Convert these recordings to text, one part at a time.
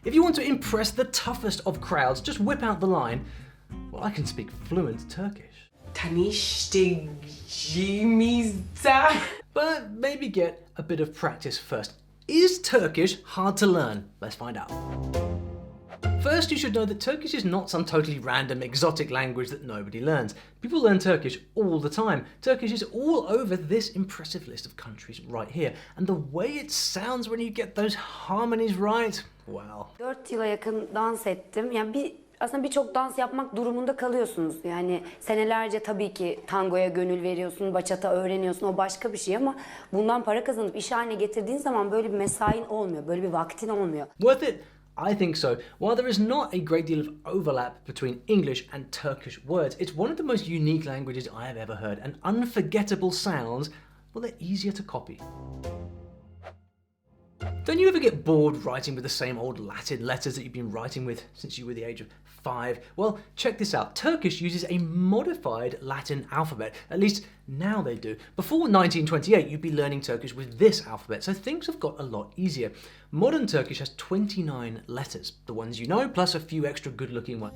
If you want to impress the toughest of crowds, just whip out the line, well, I can speak fluent Turkish. Tanıştığımızda. But maybe get a bit of practice first. Is Turkish hard to learn? Let's find out. First, you should know that Turkish is not some totally random, exotic language that nobody learns. People learn Turkish all the time. Turkish is all over this impressive list of countries right here. And the way it sounds when you get those harmonies right, well. 4 yıla yakın dans ettim. Yani aslında birçok dans yapmak durumunda kalıyorsunuz. Yani senelerce tabii ki tangoya gönül veriyorsun, bachata öğreniyorsun, o başka bir şey ama bundan para kazanıp iş haline getirdiğin zaman böyle bir mesain olmuyor, böyle bir vaktin olmuyor. Worth it? I think so. While there is not a great deal of overlap between English and Turkish words, it's one of the most unique languages I have ever heard, and unforgettable sounds, well, they're easier to copy. Don't you ever get bored writing with the same old Latin letters that you've been writing with since you were the age of 5? Well, check this out. Turkish uses a modified Latin alphabet. At least now they do. Before 1928, you'd be learning Turkish with this alphabet, so things have got a lot easier. Modern Turkish has 29 letters, the ones you know, plus a few extra good-looking ones.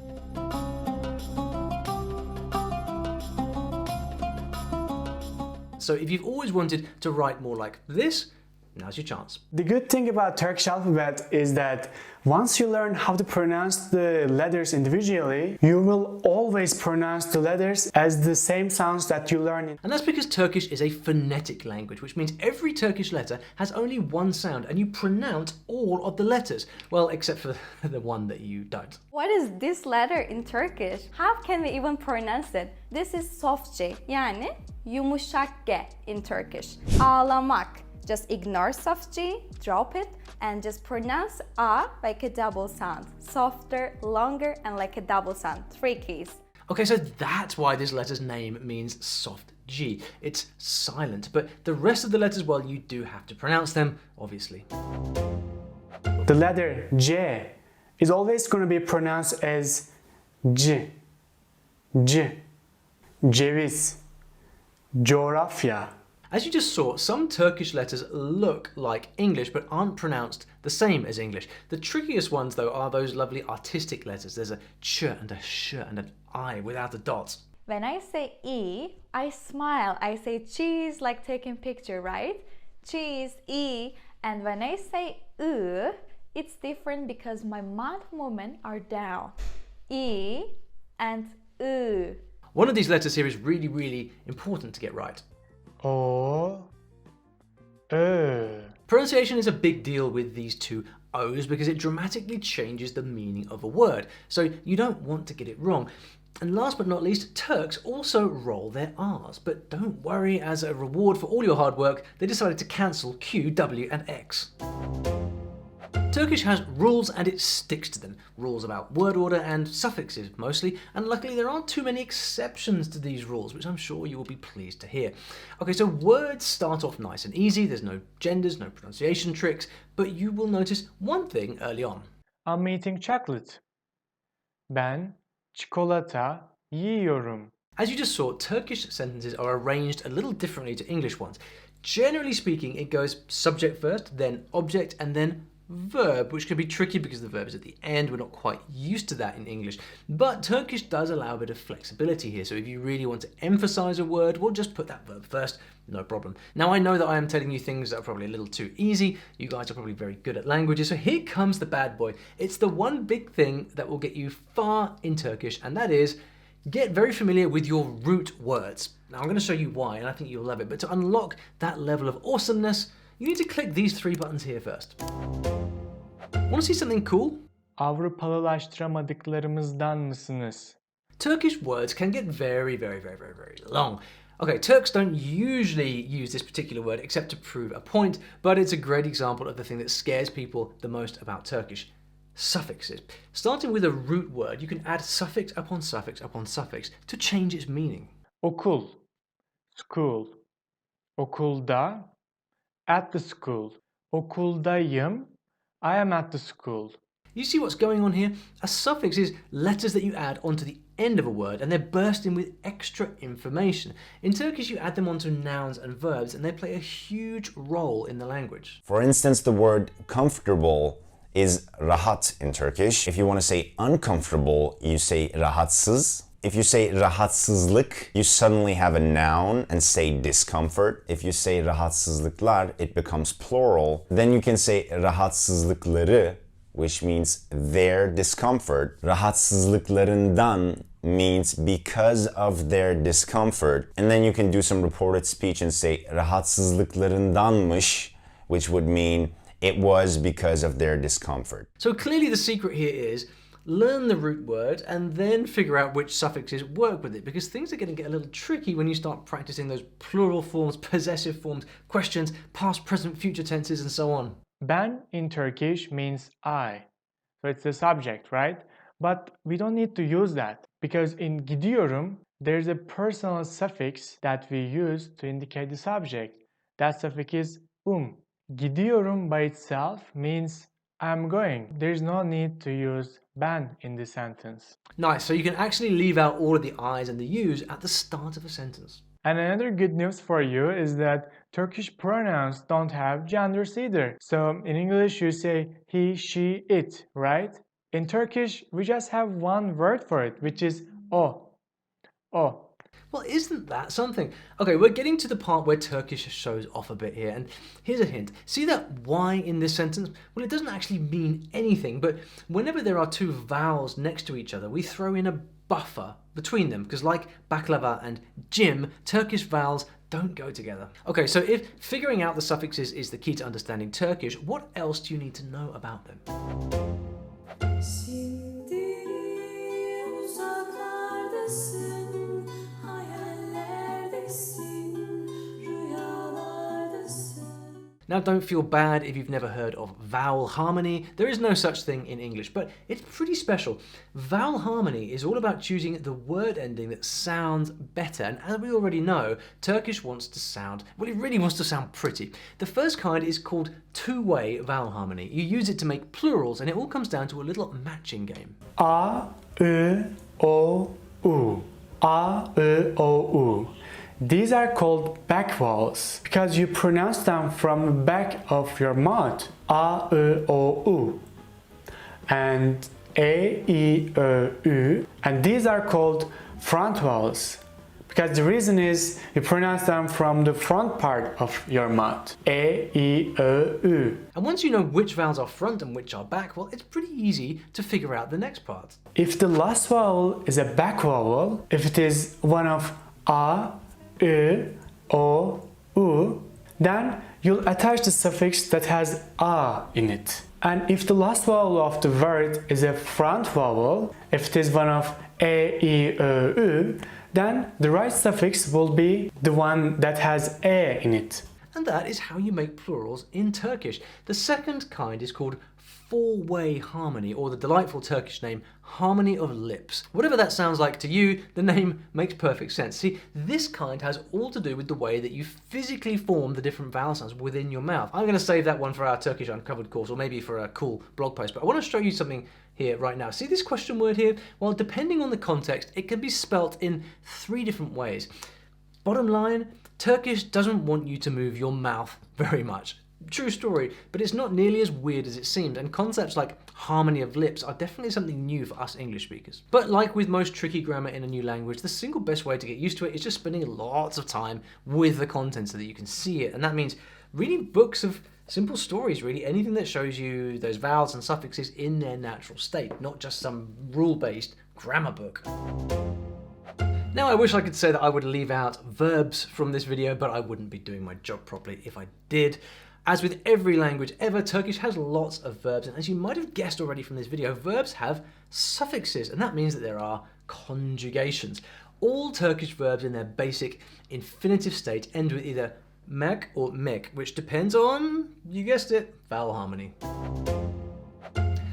So if you've always wanted to write more like this, now's your chance. The good thing about Turkish alphabet is that once you learn how to pronounce the letters individually, you will always pronounce the letters as the same sounds that you learn in. And that's because Turkish is a phonetic language, which means every Turkish letter has only one sound and you pronounce all of the letters. Well, except for the one that you don't. What is this letter in Turkish? How can we even pronounce it? This is soft G, yani yumuşak G in Turkish. Ağlamak. Just ignore soft G, drop it, and just pronounce A like a double sound. Softer, longer, and like a double sound. 3 keys. Okay, so that's why this letter's name means soft G. It's silent, but the rest of the letters, well, you do have to pronounce them, obviously. The letter J is always going to be pronounced as J. J. Ceviz. Coğrafya. As you just saw, some Turkish letters look like English but aren't pronounced the same as English. The trickiest ones, though, are those lovely artistic letters. There's a ch and a sh and an I without the dots. When I say E, I smile. I say cheese like taking picture, right? Cheese, E. And when I say U, it's different because my mouth movements are down. E and U. One of these letters here is really, really important to get right. O, Ö. Pronunciation is a big deal with these two O's because it dramatically changes the meaning of a word, so you don't want to get it wrong. And last but not least, Turks also roll their R's, but don't worry, as a reward for all your hard work, they decided to cancel Q, W and X. Turkish has rules and it sticks to them. Rules about word order and suffixes mostly, and luckily there aren't too many exceptions to these rules, which I'm sure you will be pleased to hear. Okay, so words start off nice and easy, there's no genders, no pronunciation tricks, but you will notice one thing early on. I'm eating chocolate. Ben çikolata yiyorum. As you just saw, Turkish sentences are arranged a little differently to English ones. Generally speaking, it goes subject first, then object, and then verb, which can be tricky because the verb is at the end. We're not quite used to that in English, but Turkish does allow a bit of flexibility here. So if you really want to emphasize a word, we'll just put that verb first, no problem. Now I know that I am telling you things that are probably a little too easy. You guys are probably very good at languages, so here comes the bad boy. It's the one big thing that will get you far in Turkish, and that is get very familiar with your root words. Now I'm going to show you why, and I think you'll love it, but to unlock that level of awesomeness, you need to click these 3 buttons here first. Want to see something cool? Avrupalılaştıramadıklarımızdan mısınız? Turkish words can get very long. Okay, Turks don't usually use this particular word except to prove a point, but it's a great example of the thing that scares people the most about Turkish. Suffixes. Starting with a root word, you can add suffix upon suffix upon suffix to change its meaning. Okul, school. Okulda, at the school. Okuldayım, I am at the school. You see what's going on here? A suffix is letters that you add onto the end of a word and they're bursting with extra information. In Turkish, you add them onto nouns and verbs and they play a huge role in the language. For instance, the word comfortable is rahat in Turkish. If you want to say uncomfortable, you say rahatsız. If you say rahatsızlık, you suddenly have a noun and say discomfort. If you say rahatsızlıklar, it becomes plural. Then you can say rahatsızlıkları, which means their discomfort. Rahatsızlıklarından means because of their discomfort. And then you can do some reported speech and say rahatsızlıklarındanmış, which would mean it was because of their discomfort. So clearly the secret here is learn the root word and then figure out which suffixes work with it, because things are going to get a little tricky when you start practicing those plural forms, possessive forms, questions, past, present, future tenses, and so on. Ben in Turkish means I. So it's the subject, right? But we don't need to use that because in gidiyorum, there's a personal suffix that we use to indicate the subject. That suffix is Gidiyorum by itself means I'm going. There's no need to use ben in this sentence. Nice, so you can actually leave out all of the I's and the U's at the start of a sentence. And another good news for you is that Turkish pronouns don't have genders either. So in English you say he, she, it, right? In Turkish we just have one word for it, which is o. O. Well, isn't that something? Okay, we're getting to the part where Turkish shows off a bit here, and here's a hint. See that Y in this sentence? Well, it doesn't actually mean anything, but whenever there are two vowels next to each other, we throw in a buffer between them, because like baklava and gym, Turkish vowels don't go together. Okay, so if figuring out the suffixes is the key to understanding Turkish, what else do you need to know about them? Now don't feel bad if you've never heard of vowel harmony. There is no such thing in English, but it's pretty special. Vowel harmony is all about choosing the word ending that sounds better, and as we already know, Turkish wants to sound, well, it really wants to sound pretty. The first kind is called two-way vowel harmony. You use it to make plurals, and it all comes down to a little matching game. A, I, O, U. A, I, O, U. These are called back vowels because you pronounce them from the back of your mouth. A, I, O, U. And A, I, O, U. And these are called front vowels because the reason is you pronounce them from the front part of your mouth. A, I, O, U. And once you know which vowels are front and which are back, well, it's pretty easy to figure out the next part. If the last vowel is a back vowel, if it is one of A, I, O, U, then you'll attach the suffix that has A in it. And if the last vowel of the word is a front vowel, if it is one of A, I, O, U, then the right suffix will be the one that has A in it. And that is how you make plurals in Turkish. The second kind is called four-way harmony, or the delightful Turkish name, harmony of lips. Whatever that sounds like to you, the name makes perfect sense. See, this kind has all to do with the way that you physically form the different vowel sounds within your mouth. I'm going to save that one for our Turkish Uncovered course, or maybe for a cool blog post, but I want to show you something here right now. See this question word here? Well, depending on the context, it can be spelt in three different ways. Bottom line, Turkish doesn't want you to move your mouth very much. True story, but it's not nearly as weird as it seems, and concepts like harmony of lips are definitely something new for us English speakers. But like with most tricky grammar in a new language, the single best way to get used to it is just spending lots of time with the content so that you can see it, and that means reading books of simple stories, really, anything that shows you those vowels and suffixes in their natural state, not just some rule-based grammar book. Now, I wish I could say that I would leave out verbs from this video, but I wouldn't be doing my job properly if I did. As with every language ever, Turkish has lots of verbs, and as you might have guessed already from this video, verbs have suffixes, and that means that there are conjugations. All Turkish verbs in their basic infinitive state end with either mek or mek, which depends on, you guessed it, vowel harmony.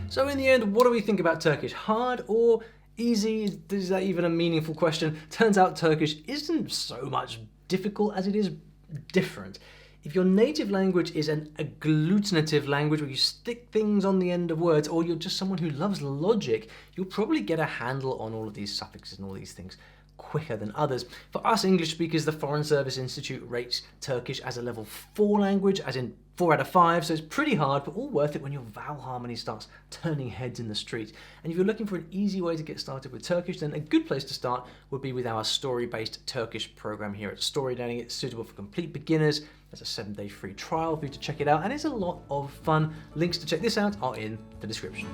So in the end, what do we think about Turkish? Hard or easy? Is that even a meaningful question? Turns out Turkish isn't so much difficult as it is different. If your native language is an agglutinative language where you stick things on the end of words, or you're just someone who loves logic, you'll probably get a handle on all of these suffixes and all these things quicker than others. For us English speakers, the Foreign Service Institute rates Turkish as a level 4 language, as in 4 out of 5, so it's pretty hard, but all worth it when your vowel harmony starts turning heads in the street. And if you're looking for an easy way to get started with Turkish, then a good place to start would be with our story-based Turkish program here at StoryLearning. It's suitable for complete beginners. There's a 7-day free trial for you to check it out, and it's a lot of fun. Links to check this out are in the description.